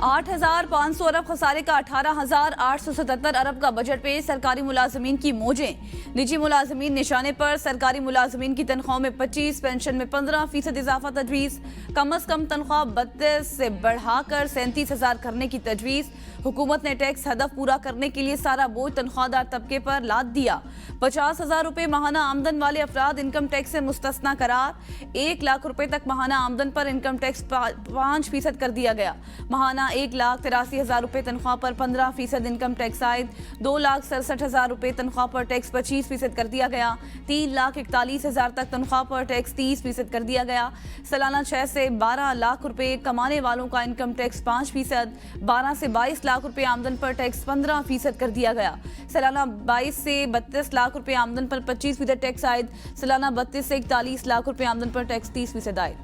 8,500 अरब खसारे का 18,877 अरब का बजट पेश। सरकारी मुलाजमीन की मौजें। निजी मुलाजमीन निशाने पर। सरकारी मुलाजमीन की तनख्वाह में 25, पेंशन में 15% इजाफा तजवीज़। कम अज कम तनख्वाह 32 से बढ़ाकर 37,000 करने की तजवीज़। हुकूमत ने टैक्स हदफ पूरा करने के लिए सारा बोझ तनख्वाहदार तबके पर लाद दिया। 50,000 रुपये माहाना आमदन वाले अफराद इनकम टैक्स से मुस्तस्ना करार। 1 लाख रुपए तक माहाना आमदन पर इनकम टैक्स 5% कर दिया गया। माहाना 1,83,000 रुपये तनख्वाह पर 15% इनकम टैक्स आयद। 2,67,000 रुपये तनख्वाह पर टैक्स 25% कर दिया गया। 3,41,000 तक तनख्वाह पर टैक्स 30% कर दिया गया। सालाना 6 से 12 लाख रुपए कमाने वालों का इनकम टैक्स 5%। 12 से 22 लाख रुपए आमदन पर टैक्स 15% कर दिया गया। सालाना 22 से 32 लाख रुपए आमदन पर 25% टैक्स आयद। सालाना 32 से 41 लाख रुपए आमदन पर टैक्स 30% आयद।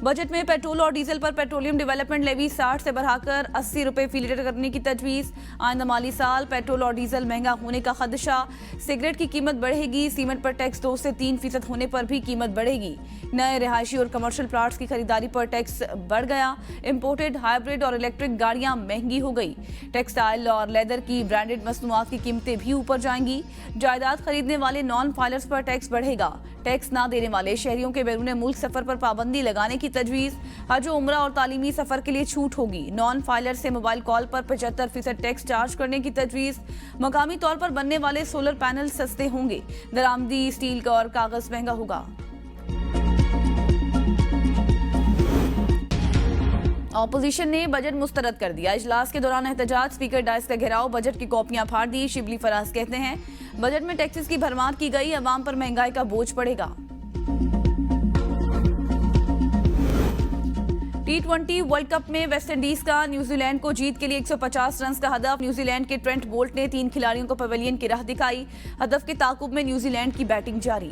बजट में पेट्रोल और डीजल पर पेट्रोलियम डेवलपमेंट लेवी 60 से बढ़ाकर 80 रुपए फी लीटर करने की तजवीज़। आइंदा माली साल पेट्रोल और डीजल महंगा होने का खदशा। सिगरेट की कीमत बढ़ेगी। सीमेंट पर टैक्स 2 से 3% होने पर भी कीमत बढ़ेगी। नए रिहायशी और कमर्शियल प्लाट्स की खरीदारी पर टैक्स बढ़ गया। इम्पोर्टेड, हाइब्रिड और इलेक्ट्रिक गाड़ियां महंगी हो गई। टेक्सटाइल और लेदर की ब्रांडेड मसनूआत की कीमतें भी ऊपर जाएंगी। जायदाद खरीदने वाले नॉन फाइलर्स पर टैक्स बढ़ेगा। टैक्स ना देने वाले शहरियों के बैरून मुल्क सफर पर पाबंदी लगाने की तजवीज़। हज, उम्रा और तालीमी सफर के लिए छूट होगी। नॉन फाइलर से मोबाइल कॉल पर 75% टैक्स चार्ज करने की तजवीज़। मकामी तौर पर बनने वाले सोलर पैनल सस्ते होंगे। दरामदी स्टील का और कागज महंगा होगा। ऑपोजिशन ने बजट मुस्तरद कर दिया। इजलास के दौरान एहतजाज, स्पीकर डाइस का घेराव, बजट की कॉपियां फाड़ दी। शिबली फराज कहते हैं बजट में टैक्सेस की भरमार की गई, अवाम पर महंगाई का बोझ पड़ेगा। T20 वर्ल्ड कप में वेस्टइंडीज का न्यूजीलैंड को जीत के लिए 150 रन का हदफ। न्यूजीलैंड के ट्रेंट बोल्ट ने 3 खिलाड़ियों को पवेलियन की राह दिखाई। हदफ के ताकुब में न्यूजीलैंड की बैटिंग जारी।